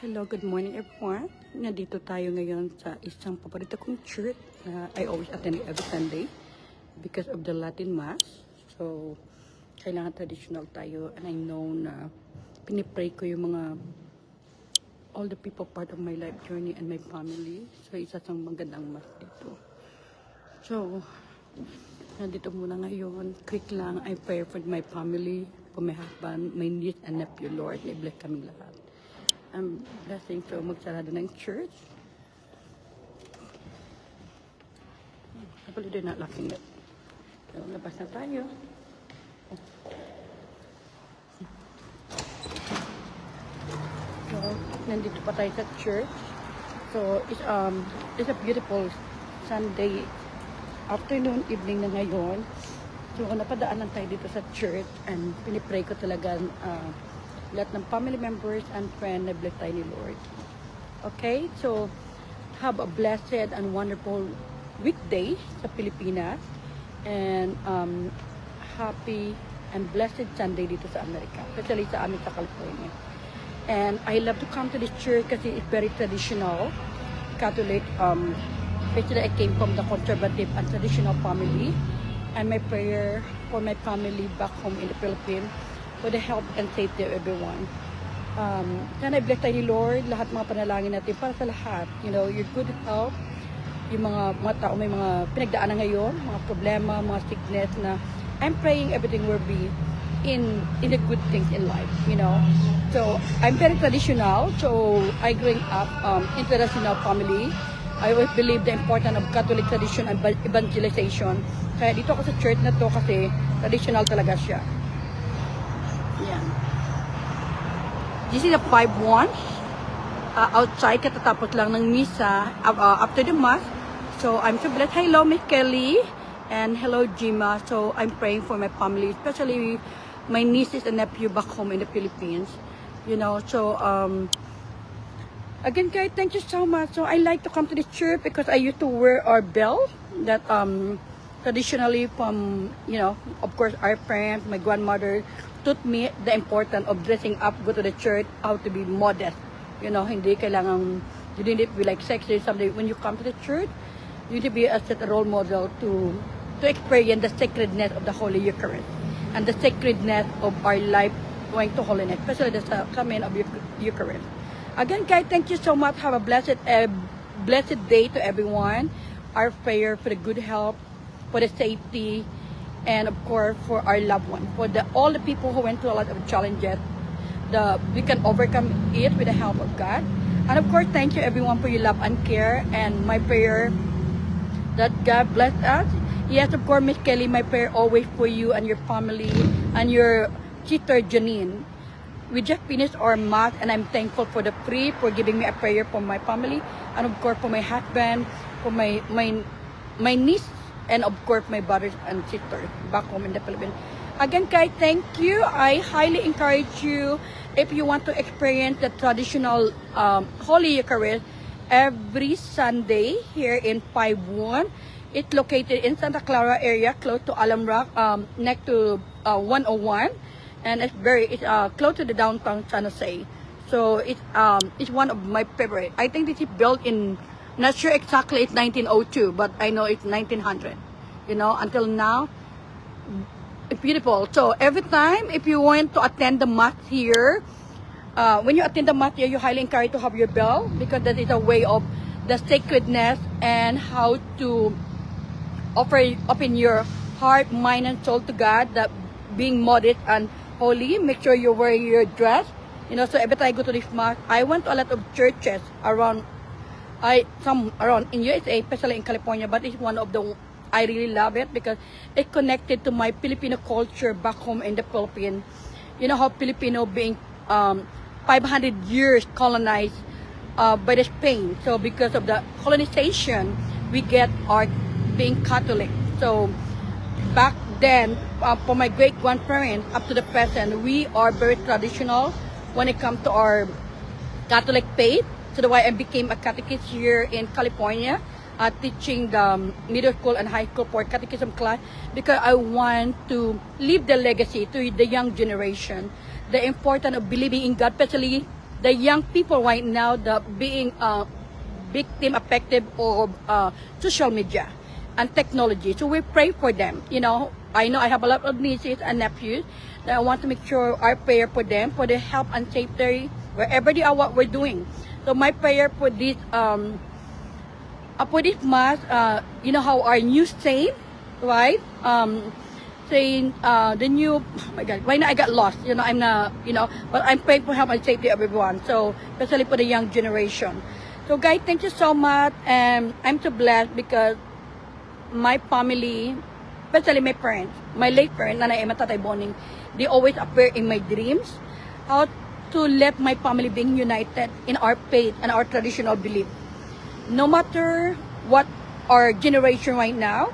Hello, good morning everyone. Nandito tayo ngayon sa isang paborito kong church na I always attend every Sunday because of the Latin Mass. So, kailangan traditional tayo and I know na pinipray ko yung mga all the people part of my life journey and my family. So, isa sang magandang Mass dito. So, nandito muna ngayon. Quick lang, I pray for my family, for my husband, my niece and nephew, Lord. I-bless kaming lahat. I'm blessing so magsarado ng church. Hopefully they're not locking it. So, labas na tayo. So, nandito pa tayo sa church. So, it's a beautiful Sunday afternoon, evening na ngayon. So, napadaanan tayo dito sa church and pinipray ko talaga lahat ng family members and friends na bless tayo ni Lord. Okay? So, have a blessed and wonderful weekday sa Pilipinas and happy and blessed Sunday dito sa Amerika, especially sa amin sa California. And I love to come to this church kasi it's very traditional, Catholic, especially I came from the conservative and traditional family. And my prayer for my family back home in the Philippines for the health and safety of everyone. Sana i-bless tayo ni Lord, lahat mga panalangin natin para sa lahat. You know, your good health, yung mga tao may mga pinagdaanan ngayon, mga problema, mga sickness na I'm praying everything will be in the good things in life, you know. So, I'm very traditional. So, I growing up in traditional family. I always believe the importance of Catholic tradition and evangelization. Kaya dito ako sa church na to kasi traditional talaga siya. Yan. This is a 5-1. Outside, katatapos lang ng misa after the Mass. So, I'm so blessed. Hello, Miss Kelly. And hello, Jima. So, I'm praying for my family, especially my nieces and nephew back home in the Philippines. You know, so, again, guys, thank you so much. So, I like to come to this church because I used to wear our bell that, traditionally from, you know, of course, our parents, my grandmother, taught me the importance of dressing up, go to the church, how to be modest. You know, hindi kailangan, you need to be like sexy someday. When you come to the church, you need to be a set a role model to experience the sacredness of the Holy Eucharist and the sacredness of our life going to holiness, especially the sacrament of Eucharist. Again, guys, thank you so much. Have a blessed day to everyone. Our prayer for the good health, for the safety, and of course for our loved ones, for all the people who went through a lot of challenges, we can overcome it with the help of God. And of course, thank you everyone for your love and care, and my prayer that God bless us. Yes, of course, Miss Kelly, my prayer always for you and your family and your sister Janine. We just finished our Mass and I'm thankful for the priest for giving me a prayer for my family, and of course for my husband, for my niece, and of course my brothers and sisters back home in the Philippines. Again, guys, thank you. I highly encourage you, if you want to experience the traditional Holy Eucharist every Sunday here in 5-1. It's located in Santa Clara area, close to Alam Rock, next to 101, and it's close to the downtown San Jose. So it's one of my favorite. I think this is built in, not sure exactly it's 1902, but I know it's 1900. You know, until now, it's beautiful. So every time, if you want to attend the Mass here, when you attend the Mass here, you highly encourage to have your bell, because that is a way of the sacredness and how to open your heart, mind, and soul to God, that being modest and holy. Make sure you're wearing your dress. You know, so every time I go to this Mass, I went to a lot of churches around in USA, especially in California, but it's one of the, I really love it because it's connected to my Filipino culture back home in the Philippines. You know how Filipino being 500 years colonized by the Spain. So because of the colonization, we get our being Catholic. So back then, for my great grandparents up to the present, we are very traditional when it comes to our Catholic faith. So that's why I became a catechist here in California, teaching the middle school and high school for catechism class, because I want to leave the legacy to the young generation, the importance of believing in God, especially the young people right now that being victim affected of social media and technology. So we pray for them. You know I have a lot of nieces and nephews that I want to make sure our prayer for them, for their health and safety, wherever they are, what we're doing. So my prayer for this mass, you know how our new saint, right? Saying the new, oh my God, right now I got lost. I'm not, but I'm praying for health and safety everyone. So especially for the young generation. So guys, thank you so much, and I'm so blessed because my family, especially my parents, my late parents, Nanay Emma, Tatay Boning, they always appear in my dreams. How to let my family being united in our faith and our traditional belief. No matter what our generation right now,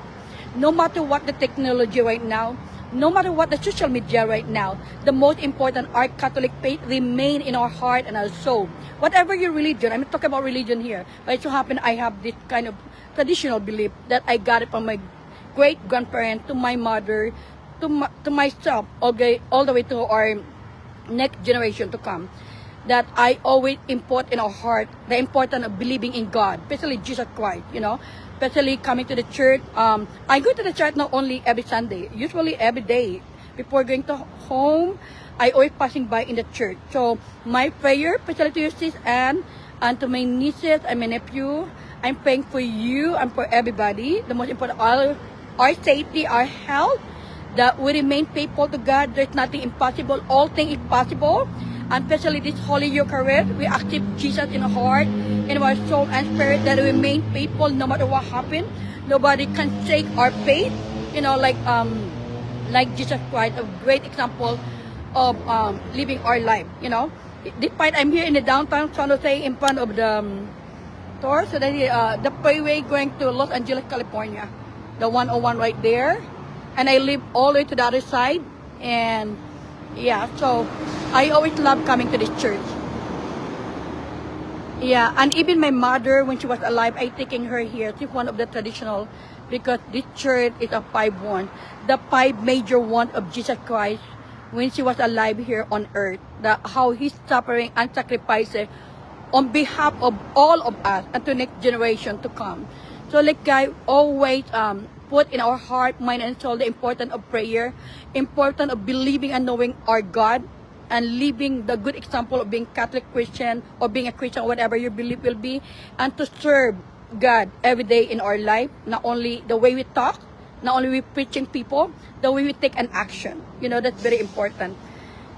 no matter what the technology right now, no matter what the social media right now, the most important, our Catholic faith remain in our heart and our soul. Whatever your religion, I'm not talking about religion here, but it so happen I have this kind of traditional belief that I got it from my great-grandparents, to my mother, to myself, okay, all the way to our next generation to come. That I always import in our heart the importance of believing in God, especially Jesus Christ, especially coming to the church. I go to the church not only every Sunday, usually every day. Before going to home, I always passing by in the church. So my prayer, especially to your sis and to my nieces and my nephew, I'm praying for you and for everybody. The most important, our safety, our health, that we remain faithful to God. There's nothing impossible. All things is possible. And especially this Holy Eucharist, we accept Jesus in our heart, in our soul and spirit, that we remain faithful no matter what happens. Nobody can shake our faith. Like Jesus Christ, a great example of living our life. Despite I'm here in the downtown San Jose in front of the store, so that the freeway going to Los Angeles, California, the 101 right there, and I live all the way to the other side, and yeah, so I always love coming to this church. Yeah, and even my mother, when she was alive, I taking her here. She's one of the traditional, because this church is a 5-1, the 5 major one of Jesus Christ when she was alive here on earth. How he's suffering and sacrificing on behalf of all of us and to next generation to come. So like guys, always put in our heart, mind, and soul the importance of prayer, importance of believing and knowing our God, and living the good example of being Catholic Christian or being a Christian, whatever your belief will be, and to serve God every day in our life. Not only the way we talk, not only we preaching people, the way we take an action. That's very important.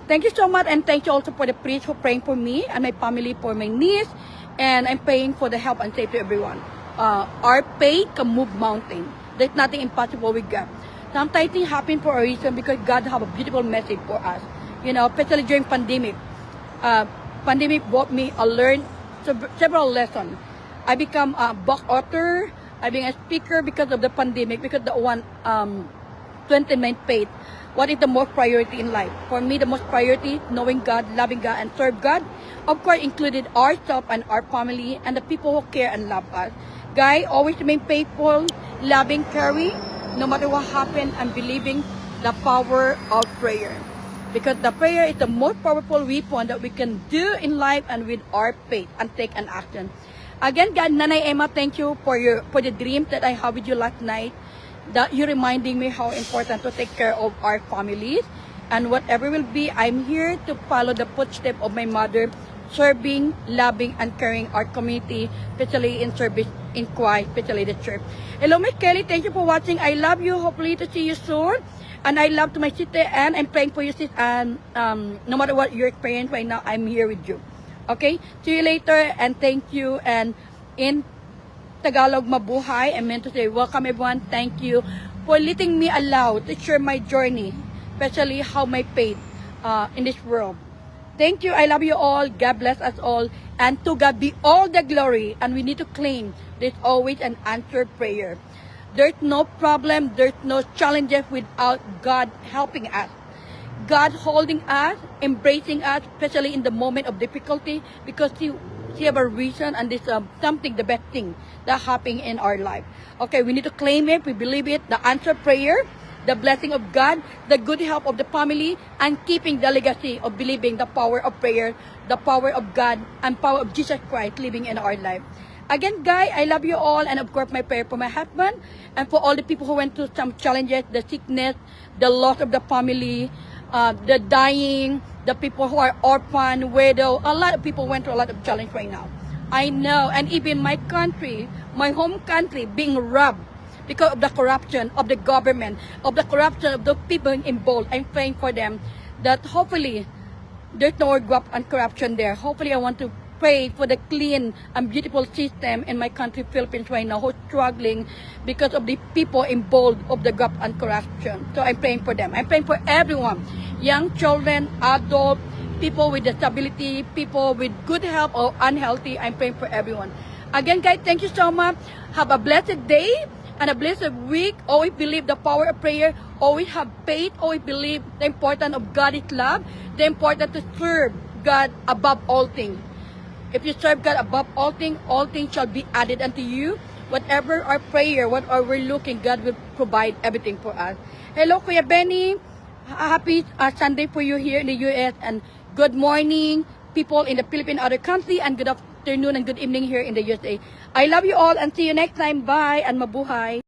Thank you so much, and thank you also for the priest who praying for me and my family, for my niece, and I'm praying for the health and safety of everyone. Our faith can move mountain. There's nothing impossible with God. Sometimes things happen for a reason, because God have a beautiful message for us. Especially during pandemic. Pandemic brought me learn several lessons. I become a book author. I became a speaker because of the pandemic, because the 29 faith. What is the most priority in life? For me, the most priority, knowing God, loving God, and serve God. Of course, included ourselves and our family and the people who care and love us. Guys, always remain faithful, loving, caring, no matter what happens, and believing the power of prayer. Because the prayer is the most powerful weapon that we can do in life and with our faith and take an action. Again, God, Nanay Emma, thank you for the dreams that I had with you last night. That you're reminding me how important to take care of our families. And whatever will be, I'm here to follow the footsteps of my mother, serving, loving, and caring our community, especially in service in Christ, especially the church. Hello, Miss Kelly. Thank you for watching. I love you. Hopefully to see you soon. And I love to my sister, and I'm praying for you, sis. And no matter what your experience right now, I'm here with you. Okay? See you later, and thank you. And in Tagalog, mabuhay. I meant to say, welcome everyone. Thank you for letting me allow to share my journey, especially how my faith in this world. Thank you. I love you all. God bless us all. And to God be all the glory. And we need to claim there's always an answered prayer. There's no problem, there's no challenges without God helping us. God holding us, embracing us, especially in the moment of difficulty, because He have a reason, and this something, the best thing that happening in our life. Okay, we need to claim it, we believe it, the answered prayer, the blessing of God, the good health of the family, and keeping the legacy of believing the power of prayer, the power of God, and power of Jesus Christ living in our life. Again, guys, I love you all, and of course, my prayer for my husband and for all the people who went through some challenges, the sickness, the loss of the family, the dying, the people who are orphan, widow. A lot of people went through a lot of challenge right now. I know, and even my country, my home country, being robbed because of the corruption of the government, of the corruption of the people involved. I'm praying for them that hopefully there's no more graft and corruption there. Hopefully, I want to pray for the clean and beautiful system in my country, Philippines, right now, who's struggling because of the people involved of the graft and corruption. So I'm praying for them. I'm praying for everyone, young children, adults, people with disability, people with good health or unhealthy. I'm praying for everyone. Again, guys, thank you so much. Have a blessed day and a blessed week. Always believe the power of prayer. Always have faith. Always believe the importance of God is love. The importance to serve God above all things. If you serve God above all things shall be added unto you. Whatever our prayer, what are we looking, God will provide everything for us. Hello, Kuya Benny. Happy Sunday for you here in the U.S. and good morning, people in the Philippines, other country, and good afternoon and good evening here in the USA. I love you all and see you next time. Bye and mabuhay.